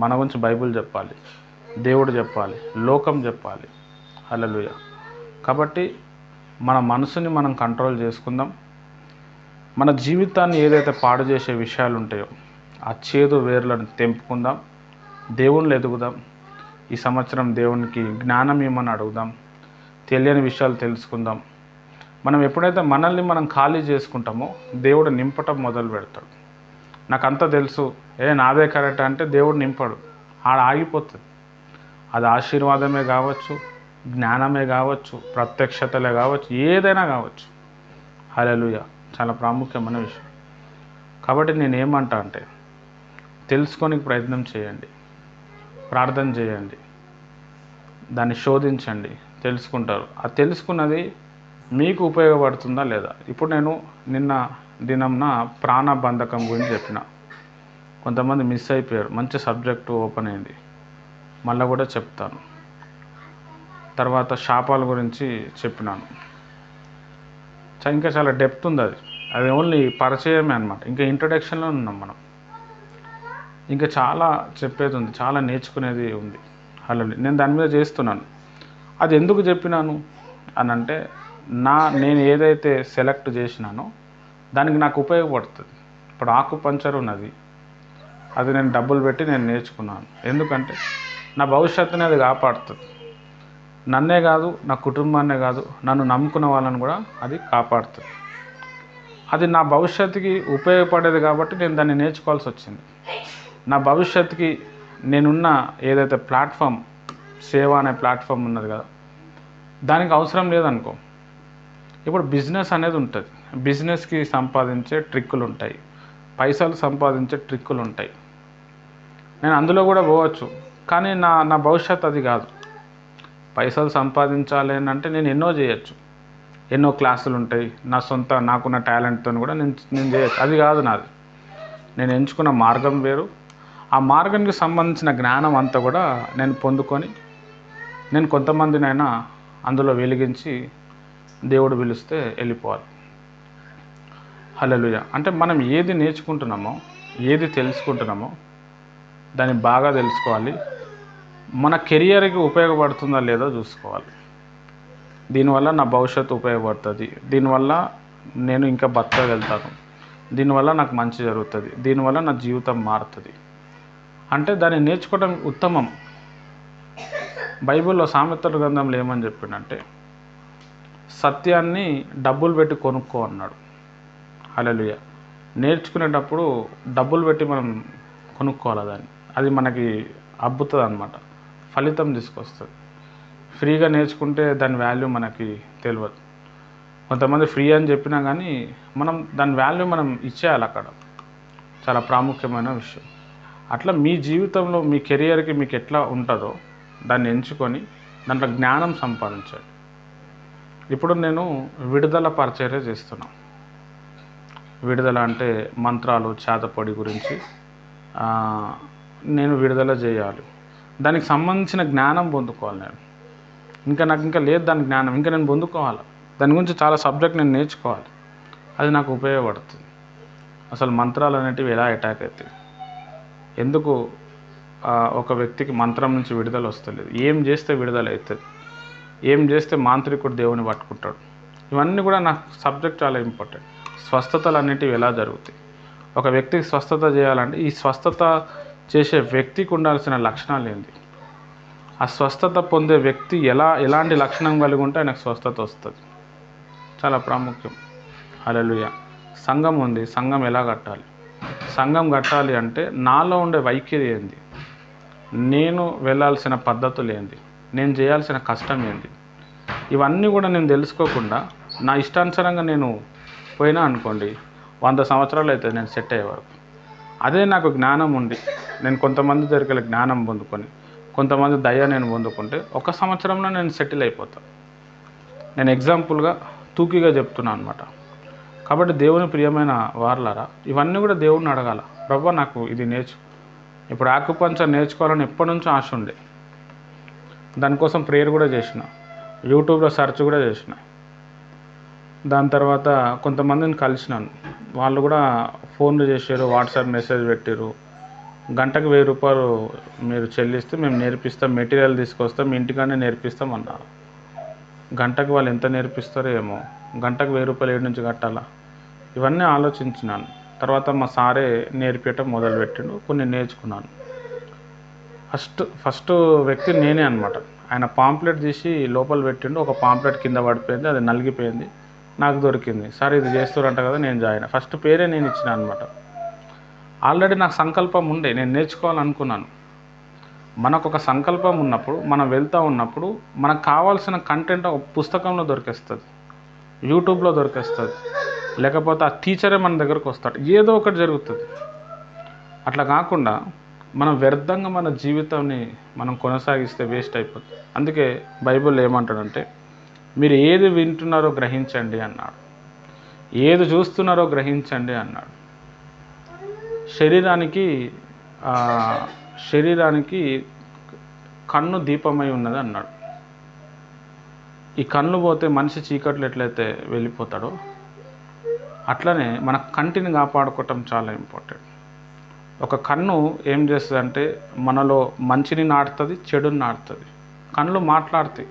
మన గురించి బైబిల్ చెప్పాలి, దేవుడు చెప్పాలి, లోకం చెప్పాలి. హల్లెలూయా. కాబట్టి మన మనసుని మనం కంట్రోల్ చేసుకుందాం. మన జీవితాన్ని ఏదైతే పాడు చేసే విషయాలు ఉంటాయో ఆ చేదు వేర్లను తెంపుకుందాం. దేవుళ్ళు ఎదుగుదాం. ఈ సంవత్సరం దేవునికి జ్ఞానం ఇవ్వమని అడుగుదాం. తెలియని విషయాలు తెలుసుకుందాం. మనం ఎప్పుడైతే మనల్ని మనం ఖాళీ చేసుకుంటామో దేవుడు నింపటం మొదలు పెడతాడు. నాకు అంతా తెలుసు, నాదే కరెక్ట్ అంటే దేవుడు నింపడు, ఆడ ఆగిపోతుంది. అది ఆశీర్వాదమే కావచ్చు, జ్ఞానమే కావచ్చు, ప్రత్యక్షతలే కావచ్చు, ఏదైనా కావచ్చు. హల్లెలూయా. చాలా ప్రాముఖ్యమైన విషయం. కాబట్టి నేనేమంటా అంటే తెలుసుకోనికి ప్రయత్నం చేయండి, ప్రార్థన చేయండి, దాన్ని శోధించండి, తెలుసుకుంటారు. ఆ తెలుసుకున్నది మీకు ఉపయోగపడుతుందా లేదా? ఇప్పుడు నేను నిన్న దినంన ప్రాణబంధకం గురించి చెప్పిన. కొంతమంది మిస్ అయిపోయారు, మంచి సబ్జెక్టు ఓపెన్ అయింది. మళ్ళీ కూడా చెప్తాను. తర్వాత శాపాల గురించి చెప్పినాను. ఇంకా చాలా డెప్త్ ఉంది. అది ఓన్లీ పరిచయమే అనమాట. ఇంకా ఇంట్రడక్షన్లో ఉన్నాం మనం. ఇంకా చాలా చెప్పేది ఉంది, చాలా నేర్చుకునేది ఉంది. హలో, నేను దాని మీద చేస్తున్నాను. అది ఎందుకు చెప్పినాను అని అంటే, నేను ఏదైతే సెలెక్ట్ చేసినానో దానికి నాకు ఉపయోగపడుతుంది. ఇప్పుడు ఆకుపంచర్ ఉన్నది, అది నేను డబ్బులు పెట్టి నేను నేర్చుకున్నాను. ఎందుకంటే నా భవిష్యత్తుని అది కాపాడుతుంది. నన్నే కాదు, నా కుటుంబాన్నే కాదు, నన్ను నమ్ముకున్న వాళ్ళని కూడా అది కాపాడుతుంది. అది నా భవిష్యత్తుకి ఉపయోగపడేది కాబట్టి నేను దాన్ని నేర్చుకోవాల్సి వచ్చింది. నా భవిష్యత్తుకి నేనున్న ఏదైతే ప్లాట్ఫామ్, సేవ అనే ప్లాట్ఫామ్ ఉన్నది కదా, దానికి అవసరం లేదనుకో. ఇప్పుడు బిజినెస్ అనేది ఉంటుంది, బిజినెస్కి సంపాదించే ట్రిక్కులు ఉంటాయి, పైసలు సంపాదించే ట్రిక్కులు ఉంటాయి. నేను అందులో కూడా పోవచ్చు, కానీ నా భవిష్యత్తు అది కాదు. పైసలు సంపాదించాలి అని అంటే నేను ఎన్నో చేయొచ్చు, ఎన్నో క్లాసులు ఉంటాయి, నాకున్న టాలెంట్తో కూడా నేను చేయొచ్చు. అది కాదు నాది. నేను ఎంచుకున్న మార్గం వేరు. ఆ మార్గానికి సంబంధించిన జ్ఞానం అంతా కూడా నేను పొందుకొని నేను కొంతమందినైనా అందులో వెలిగించి దేవుడు పిలిస్తే వెళ్ళిపోవాలి. హల్లెలూయా. అంటే మనం ఏది నేర్చుకుంటున్నామో, ఏది తెలుసుకుంటున్నామో దాన్ని బాగా తెలుసుకోవాలి. మన కెరియర్కి ఉపయోగపడుతుందా లేదో చూసుకోవాలి. దీనివల్ల నా భవిష్యత్తు ఉపయోగపడుతుంది, దీనివల్ల నేను ఇంకా బతకగలుగుతాను, దీనివల్ల నాకు మంచి జరుగుతుంది, దీనివల్ల నా జీవితం మారుతుంది అంటే దాన్ని నేర్చుకోవడం ఉత్తమం. బైబిల్లో సామెతల గ్రంథంలో ఏమని చెప్పిండంటే, సత్యాన్ని డబ్బులు పెట్టి కొనుక్కో అన్నాడు. హల్లెలూయా. నేర్చుకునేటప్పుడు డబ్బులు పెట్టి మనం కొనుక్కోవాలి దాన్ని. అది మనకి అబ్బుతుంది అన్నమాట, ఫలితం తీసుకొస్తుంది. ఫ్రీగా నేర్చుకుంటే దాని వాల్యూ మనకి తెలియదు. కొంతమంది ఫ్రీ అని చెప్పినా కానీ మనం దాని వాల్యూ మనం ఇచ్చేయాలి అక్కడ. చాలా ప్రాముఖ్యమైన విషయం. అట్లా మీ జీవితంలో మీ కెరియర్కి మీకు ఎట్లా ఉంటుందో దాన్ని ఎంచుకొని దాంట్లో జ్ఞానం సంపాదించాలి. ఇప్పుడు నేను విడుదల పరిచర్య చేస్తున్నాను. విడుదల అంటే మంత్రాలు, చేతపొడి గురించి నేను విడుదల చేయాలి. దానికి సంబంధించిన జ్ఞానం పొందుకోవాలి. నాకు ఇంకా లేదు దాని జ్ఞానం, ఇంకా నేను పొందుకోవాలి. దాని గురించి చాలా సబ్జెక్ట్ నేను నేర్చుకోవాలి. అది నాకు ఉపయోగపడుతుంది. అసలు మంత్రాలు అనేటివి ఎలా అటాక్ అవుతాయి, ఎందుకు ఒక వ్యక్తికి మంత్రం నుంచి విడుదల వస్తలేదు, ఏం చేస్తే విడుదల అవుతుంది, ఏం చేస్తే మాంత్రికుడు దేవుని పట్టుకుంటాడు, ఇవన్నీ కూడా నాకు సబ్జెక్ట్ చాలా ఇంపార్టెంట్. స్వస్థతలు అనేటివి ఎలా జరుగుతాయి, ఒక వ్యక్తికి స్వస్థత చేయాలంటే ఈ స్వస్థత చేసే వ్యక్తికి ఉండాల్సిన లక్షణాలు ఏంటి, ఆ స్వస్థత పొందే వ్యక్తి ఎలాంటి లక్షణం కలిగి ఉంటే ఆయనకు స్వస్థత వస్తుంది, చాలా ప్రాముఖ్యం. హల్లెలూయా. సంఘం ఉంది, సంఘం ఎలా కట్టాలి, సంఘం కట్టాలి అంటే నాలో ఉండే వైఖరి ఏంది, నేను వెళ్ళాల్సిన పద్ధతులు ఏంది, నేను చేయాల్సిన కష్టం ఏంది, ఇవన్నీ కూడా నేను తెలుసుకోకుండా నా ఇష్టానుసారంగా నేను పోయినా అనుకోండి 100 సంవత్సరాలు అవుతుంది నేను సెట్ అయ్యే వరకు. అదే నాకు జ్ఞానం ఉండి నేను కొంతమంది దగ్గర జ్ఞానం పొందుకొని కొంతమంది దయ నేను పొందుకుంటే 1 సంవత్సరంలో నేను సెటిల్ అయిపోతాను. నేను ఎగ్జాంపుల్గా తూకీగా చెప్తున్నాను అనమాట. కాబట్టి దేవుని ప్రియమైన వారలారా, ఇవన్నీ కూడా దేవుడిని అడగాల. ప్రభువా నాకు ఇది ఇప్పుడు ఆక్యుపంచర్ నేర్చుకోవాలని ఎప్పటి నుంచో ఆశ ఉండే. దానికోసం ప్రేయర్ కూడా చేసిన, యూట్యూబ్లో సెర్చ్ కూడా చేసిన. దాని తర్వాత కొంతమందిని కలిసినాను, వాళ్ళు కూడా ఫోన్లు చేశారు, వాట్సాప్ మెసేజ్ పెట్టారు. గంటకు 1000 రూపాయలు మీరు చెల్లిస్తే మేము నేర్పిస్తాం, మెటీరియల్ తీసుకొస్తాం, మీ ఇంటికానే నేర్పిస్తాం అన్నారు. గంటకు వాళ్ళు ఎంత నేర్పిస్తారో ఏమో, గంటకు 1000 రూపాయలు ఏడు నుంచి కట్టాలా, ఇవన్నీ ఆలోచించినాను. తర్వాత మా సారే నేర్పించడం మొదలుపెట్టిండు, కొన్ని నేర్చుకున్నాను. ఫస్ట్ వ్యక్తి నేనే అనమాట. ఆయన పాంప్లెట్ తీసి లోపల పెట్టిండు, ఒక పాంప్లెట్ కింద పడిపోయింది, అది నలిగిపోయింది, నాకు దొరికింది. సార్ ఇది చేస్తారంట కదా, నేను జాయిన్. ఫస్ట్ పేరే నేను ఇచ్చిన అనమాట. ఆల్రెడీ నాకు సంకల్పం ఉండే, నేను నేర్చుకోవాలనుకున్నాను. మనకు ఒక సంకల్పం ఉన్నప్పుడు, మనం వెళ్తూ ఉన్నప్పుడు మనకు కావాల్సిన కంటెంట్ ఒక పుస్తకంలో దొరికేస్తుంది, యూట్యూబ్లో దొరికేస్తుంది, లేకపోతే ఆ టీచరే మన దగ్గరకు వస్తాడు, ఏదో ఒకటి జరుగుతుంది. అట్లా కాకుండా మనం వ్యర్థంగా మన జీవితాన్ని మనం కొనసాగిస్తే వేస్ట్ అయిపోతుంది. అందుకే బైబిల్ ఏమంటాడంటే, మీరు ఏది వింటున్నారో గ్రహించండి అన్నాడు, ఏది చూస్తున్నారో గ్రహించండి అన్నాడు. శరీరానికి కన్ను దీపమై ఉన్నది అన్నాడు. ఈ కన్ను పోతే మనిషి చీకట్లు ఎట్లయితే వెళ్ళిపోతాడో అట్లనే మన కంటిని కాపాడుకోవటం చాలా ఇంపార్టెంట్. ఒక కన్ను ఏం చేస్తుందంటే మనలో మంచిని నాటుతుంది, చెడుని నాటుతుంది. కళ్ళు మాట్లాడుతాయి.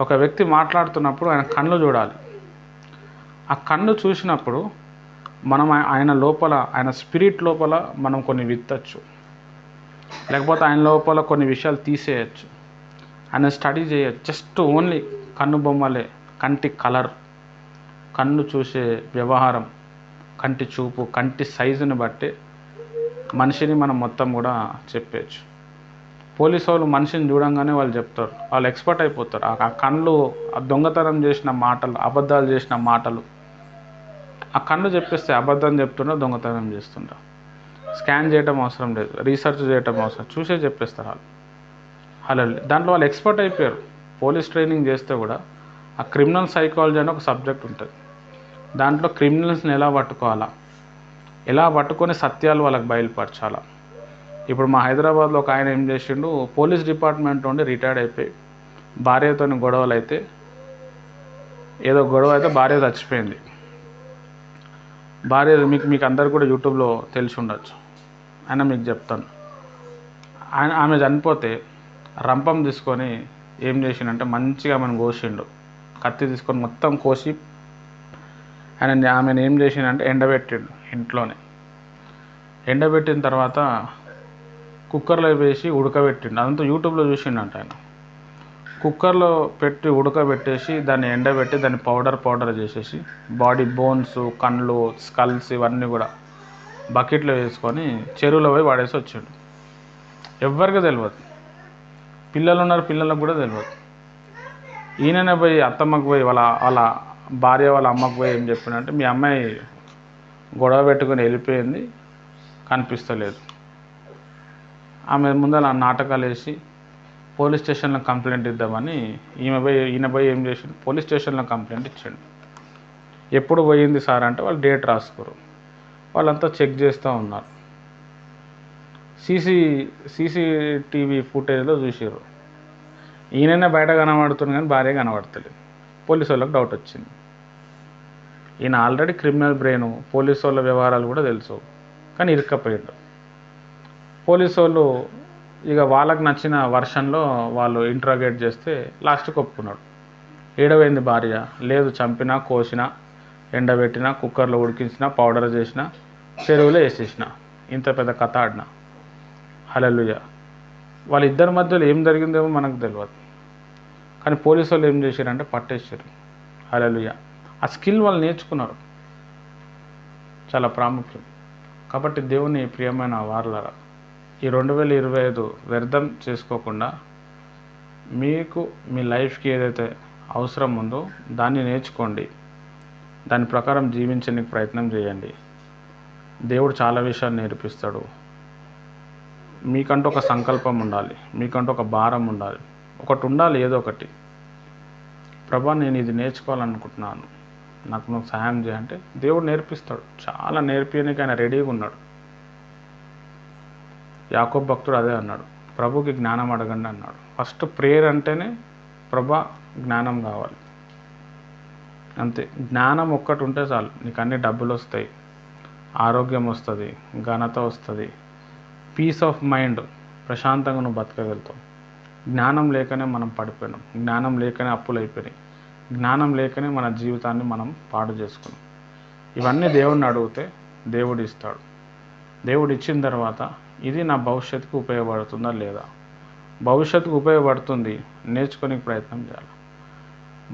ఒక వ్యక్తి మాట్లాడుతున్నప్పుడు ఆయన కళ్ళు చూడాలి. ఆ కన్ను చూసినప్పుడు మనం ఆయన లోపల, ఆయన స్పిరిట్ లోపల మనం కొన్ని విత్తచ్చు, లేకపోతే ఆయన లోపల కొన్ని విషయాలు తీసేయచ్చు, ఆయన స్టడీ చేయొచ్చు. జస్ట్ ఓన్లీ కన్ను బొమ్మలే, కంటి కలర్, కన్ను చూసే వ్యవహారం, కంటి చూపు, కంటి సైజుని బట్టి మనిషిని మనం మొత్తం కూడా చెప్పచ్చు. పోలీసు వాళ్ళు మనిషిని చూడంగానే వాళ్ళు చెప్తారు, వాళ్ళు ఎక్స్పర్ట్ అయిపోతారు. ఆ కళ్ళు, ఆ దొంగతనం చేసిన మాటలు, అబద్ధాలు చేసిన మాటలు, ఆ కళ్ళు చెప్పేస్తే అబద్ధం చెప్తుండో దొంగతనం చేస్తుండో. స్కాన్ చేయటం అవసరం లేదు, రీసెర్చ్ చేయటం అవసరం, చూసే చెప్పేస్తారు వాళ్ళు. అలా దాంట్లో వాళ్ళు ఎక్స్పర్ట్ అయిపోయారు. పోలీస్ ట్రైనింగ్ చేస్తే కూడా ఆ క్రిమినల్ సైకాలజీ అని ఒక సబ్జెక్ట్ ఉంటుంది. దాంట్లో క్రిమినల్స్ని ఎలా పట్టుకోవాలా, ఎలా పట్టుకొని సత్యాలు వాళ్ళకి బయలుపరచాలా. ఇప్పుడు మా హైదరాబాద్లో ఒక ఆయన ఏం చేసిండు, పోలీస్ డిపార్ట్మెంట్ నుండి రిటైర్డ్ అయిపోయి భార్యతో గొడవలు అయితే, ఏదో గొడవ అయితే భార్య చచ్చిపోయింది. భార్య మీకు అందరు కూడా యూట్యూబ్లో తెలిసి ఉండొచ్చు, అయినా మీకు చెప్తాను. ఆమె చనిపోతే రంపం తీసుకొని ఏం చేసిండంటే మంచిగా ఆమెను కోసిండు, కత్తి తీసుకొని మొత్తం కోసి ఆమెను ఏం చేసిండంటే ఎండబెట్టిండు ఇంట్లోనే. ఎండబెట్టిన తర్వాత కుక్కర్లో వేసి ఉడకబెట్టిండు. అదంతా యూట్యూబ్లో చూసిండంట ఆయన. కుక్కర్లో పెట్టి ఉడకబెట్టేసి దాన్ని ఎండబెట్టి దాన్ని పౌడర్ చేసేసి బాడీ బోన్స్, కళ్ళు, స్కల్స్ ఇవన్నీ కూడా బకెట్లో వేసుకొని చెరువులో పోయి వాడేసి వచ్చాడు. ఎవ్వరికి తెలియదు, పిల్లలు ఉన్నారు, పిల్లలకు కూడా తెలియదు. ఈయననే పోయి అత్తమ్మకు పోయి వాళ్ళ భార్య వాళ్ళ అమ్మకు పోయి ఏం చెప్పిందంటే, మీ అమ్మాయి గొడవ పెట్టుకొని వెళ్ళిపోయింది, కనిపిస్తలేదు. ఆమె ముందర నాటకాలు వేసి పోలీస్ స్టేషన్లో కంప్లైంట్ ఇద్దామని ఈయన పోయి ఏం చేసిండు, పోలీస్ స్టేషన్లో కంప్లైంట్ ఇచ్చాడు. ఎప్పుడు పోయింది సార్ అంటే వాళ్ళు డేట్ రాసుకోరు. వాళ్ళంతా చెక్ చేస్తూ ఉన్నారు. సీసీటీవీ ఫుటేజ్లో చూసారు, ఈయననే బయట కనబడుతుంది కానీ భార్య కనబడతలేదు. పోలీసు వాళ్ళకి డౌట్ వచ్చింది. ఈయన ఆల్రెడీ క్రిమినల్ బ్రెయిన్, పోలీసు వాళ్ళ వ్యవహారాలు కూడా తెలుసు, కానీ ఇరుక్కపోయాడు. పోలీసు వాళ్ళు ఇక వాళ్ళకి నచ్చిన వర్షన్లో వాళ్ళు ఇంట్రాగేట్ చేస్తే లాస్ట్కి ఒప్పుకున్నాడు. ఏడవైంది భార్య, లేదు చంపినా, కోసినా, ఎండబెట్టినా, కుక్కర్లో ఉడికించినా, పౌడర్ చేసిన, చెరువులో వేసేసిన, ఇంత పెద్ద కథ ఆడిన. హల్లెలూయా. వాళ్ళిద్దరి మధ్యలో ఏం జరిగిందేమో మనకు తెలియదు, కానీ పోలీసు వాళ్ళు ఏం చేశారంటే పట్టేశారు. హల్లెలూయా. ఆ స్కిల్ వాళ్ళు నేర్చుకున్నారు, చాలా ప్రాముఖ్యం. కాబట్టి దేవుని ప్రియమైన వారలారా, ఈ 2025 వ్యర్థం చేసుకోకుండా మీకు మీ లైఫ్కి ఏదైతే అవసరం ఉందో దాన్ని నేర్చుకోండి. దాని ప్రకారం జీవించడానికి ప్రయత్నం చేయండి. దేవుడు చాలా విషయాలు నేర్పిస్తాడు. మీకంటూ ఒక సంకల్పం ఉండాలి, మీకంటూ ఒక భారం ఉండాలి, ఒకటి ఉండాలి, ఏదో ఒకటి. ప్రభా నేను ఇది నేర్చుకోవాలనుకుంటున్నాను, నాకు నువ్వు సహాయం చేయంటే దేవుడు నేర్పిస్తాడు. చాలా నేర్పించడానికి ఆయన రెడీగా ఉన్నాడు. యాకోబు భక్తుడు అదే అన్నాడు, ప్రభుకి జ్ఞానం అడగండి అన్నాడు. ఫస్ట్ ప్రేయర్ అంటేనే ప్రభా జ్ఞానం కావాలి, అంతే. జ్ఞానం ఒక్కటి ఉంటే చాలు, నీకు అన్ని డబ్బులు వస్తాయి, ఆరోగ్యం వస్తుంది, ఘనత వస్తుంది, పీస్ ఆఫ్ మైండ్, ప్రశాంతంగా నువ్వు బతకగలుగుతావు. జ్ఞానం లేకనే మనం పడిపోయినాం, జ్ఞానం లేకనే అప్పులు అయిపోయినాయి, జ్ఞానం లేకనే మన జీవితాన్ని మనం పాడు చేసుకున్నాం. ఇవన్నీ దేవుడిని అడిగితే దేవుడు ఇస్తాడు. దేవుడు ఇచ్చిన తర్వాత ఇది నా భవిష్యత్తుకు ఉపయోగపడుతుందా లేదా? భవిష్యత్తుకు ఉపయోగపడుతుంది, నేర్చుకోనికి ప్రయత్నం చేయాలి.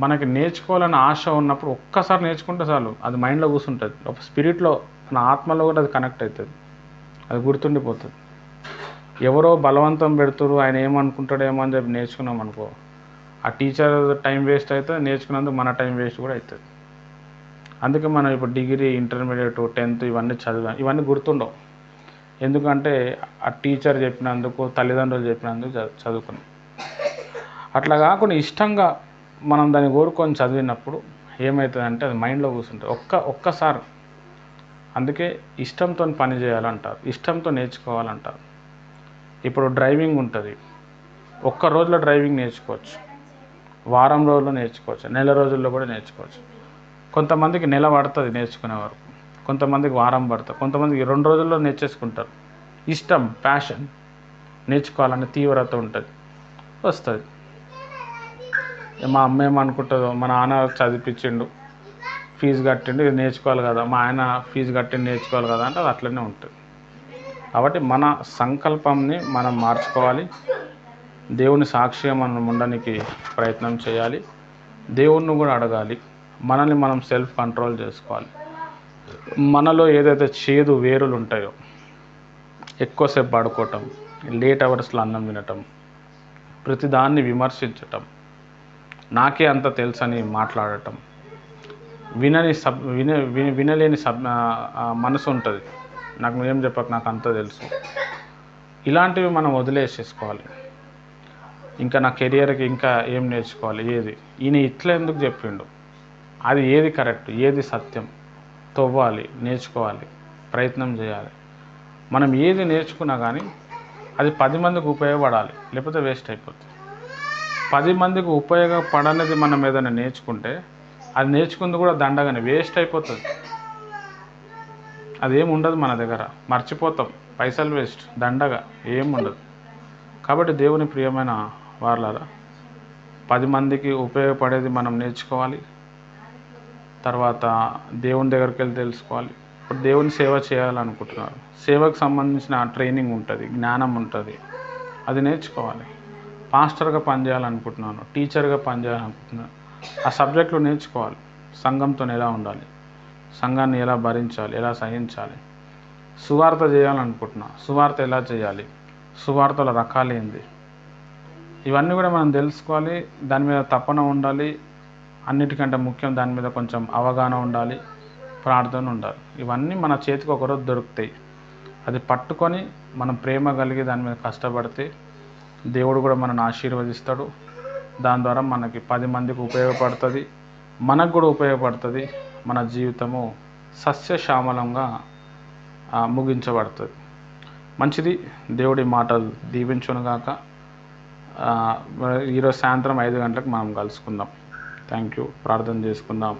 మనకి నేర్చుకోవాలని ఆశ ఉన్నప్పుడు ఒక్కసారి నేర్చుకుంటే చాలు, అది మైండ్లో కూర్చుంటుంది, ఒక స్పిరిట్లో, మన ఆత్మలో కూడా అది కనెక్ట్ అవుతుంది, అది గుర్తుండిపోతుంది. ఎవరో బలవంతం పెడుతురు, ఆయన ఏమనుకుంటాడేమో అని చెప్పి నేర్చుకున్నాం అనుకో, ఆ టీచర్ టైం వేస్ట్ అవుతుంది, నేర్చుకున్నందుకు మన టైం వేస్ట్ కూడా అవుతుంది. అందుకే మనం ఇప్పుడు డిగ్రీ, ఇంటర్మీడియట్, 10th ఇవన్నీ చదివాం, ఇవన్నీ గుర్తుండవు. ఎందుకంటే ఆ టీచర్ చెప్పినందుకు, తల్లిదండ్రులు చెప్పినందుకు చదువుకున్నాం. అట్లా కాకుండా ఇష్టంగా మనం దాన్ని కోరుకొని చదివినప్పుడు ఏమవుతుందంటే అది మైండ్లో కూర్చుంటుంది ఒక్కసారి. అందుకే ఇష్టంతో పని చేయాలంటారు, ఇష్టంతో నేర్చుకోవాలంటారు. ఇప్పుడు డ్రైవింగ్ ఉంటుంది, ఒక్క రోజులో డ్రైవింగ్ నేర్చుకోవచ్చు, వారం రోజుల్లో నేర్చుకోవచ్చు, నెల రోజుల్లో కూడా నేర్చుకోవచ్చు. కొంతమందికి నెల పడుతుంది నేర్చుకునే వరకు, కొంతమందికి వారం పడుతుంది, కొంతమందికి 2 రోజుల్లో నేర్చేసుకుంటారు. ఇష్టం, ప్యాషన్, నేర్చుకోవాలనే తీవ్రత ఉంటుంది, వస్తుంది. మా అమ్మ ఏమనుకుంటుందో, మా నాన్న చదివించిండు, ఫీజు కట్టిండు, ఇది నేర్చుకోవాలి కదా, మా ఆయన ఫీజు కట్టిండు నేర్చుకోవాలి కదా అంటే అది అట్లనే ఉంటుంది. కాబట్టి మన సంకల్పంని మనం మార్చుకోవాలి, దేవుని సాక్షిగా మనం ఉండడానికి ప్రయత్నం చేయాలి, దేవుణ్ణి కూడా అడగాలి, మనల్ని మనం సెల్ఫ్ కంట్రోల్ చేసుకోవాలి. మనలో ఏదైతే చేదు వేరులు ఉంటాయో, ఎక్కువసేపు పడుకోవటం, లేట్ అవర్స్లో అన్నం తినటం, ప్రతిదాన్ని విమర్శించటం, నాకే అంత తెలుసని మాట్లాడటం, వినలేని మనసు ఉంటుంది, నాకు నువ్వేం చెప్పక నాకు అంత తెలుసు, ఇలాంటివి మనం వదిలేసేసుకోవాలి. ఇంకా నా కెరియర్కి ఇంకా ఏం నేర్చుకోవాలి, ఈయన ఇట్లా ఎందుకు చెప్పిండు, అది ఏది కరెక్ట్, ఏది సత్యం, తవ్వాలి, నేర్చుకోవాలి, ప్రయత్నం చేయాలి. మనం ఏది నేర్చుకున్నా కానీ అది 10 మందికి ఉపయోగపడాలి, లేకపోతే వేస్ట్ అయిపోతుంది. 10 మందికి ఉపయోగపడనేది మనం ఏదైనా నేర్చుకుంటే అది నేర్చుకుంది కూడా దండగానే వేస్ట్ అయిపోతుంది, అదేం ఉండదు మన దగ్గర, మర్చిపోతాం, పైసలు వేస్ట్, దండగా ఏముండదు. కాబట్టి దేవుని ప్రియమైన వారలారా, 10 మందికి ఉపయోగపడేది మనం నేర్చుకోవాలి. తర్వాత దేవుని దగ్గరికి వెళ్ళి తెలుసుకోవాలి. ఇప్పుడు దేవుని సేవ చేయాలనుకుంటున్నారు, సేవకు సంబంధించిన ట్రైనింగ్ ఉంటుంది, జ్ఞానం ఉంటుంది, అది నేర్చుకోవాలి. పాస్టర్గా పనిచేయాలనుకుంటున్నాను, టీచర్గా పనిచేయాలనుకుంటున్నాను, ఆ సబ్జెక్టులు నేర్చుకోవాలి. సంఘంతో ఎలా ఉండాలి, సంఘాన్ని ఎలా భరించాలి, ఎలా సహించాలి. సువార్త చేయాలనుకుంటున్నా, సువార్త ఎలా చేయాలి, సువార్తల రకాలు ఏంది, ఇవన్నీ కూడా మనం తెలుసుకోవాలి. దాని మీద తపన ఉండాలి, అన్నిటికంటే ముఖ్యం దాని మీద కొంచెం అవగాహన ఉండాలి, ప్రార్థన ఉండాలి. ఇవన్నీ మన చేతికి ఒకరోజు దొరుకుతాయి. అది పట్టుకొని మనం ప్రేమ కలిగి దాని మీద కష్టపడితే దేవుడు కూడా మనల్ని ఆశీర్వదిస్తాడు. దాని ద్వారా మనకి 10 మందికి ఉపయోగపడుతుంది, మనకు కూడా ఉపయోగపడుతుంది. మన జీవితము సస్యశ్యామలంగా ముగించబడుతుంది. మంచిది, దేవుడి మాటలు దీవించునుగాక. ఈరోజు సాయంత్రం 5 గంటలకు మనం కలుసుకుందాం. Thank you. ప్రార్థన చేసుకుందాం.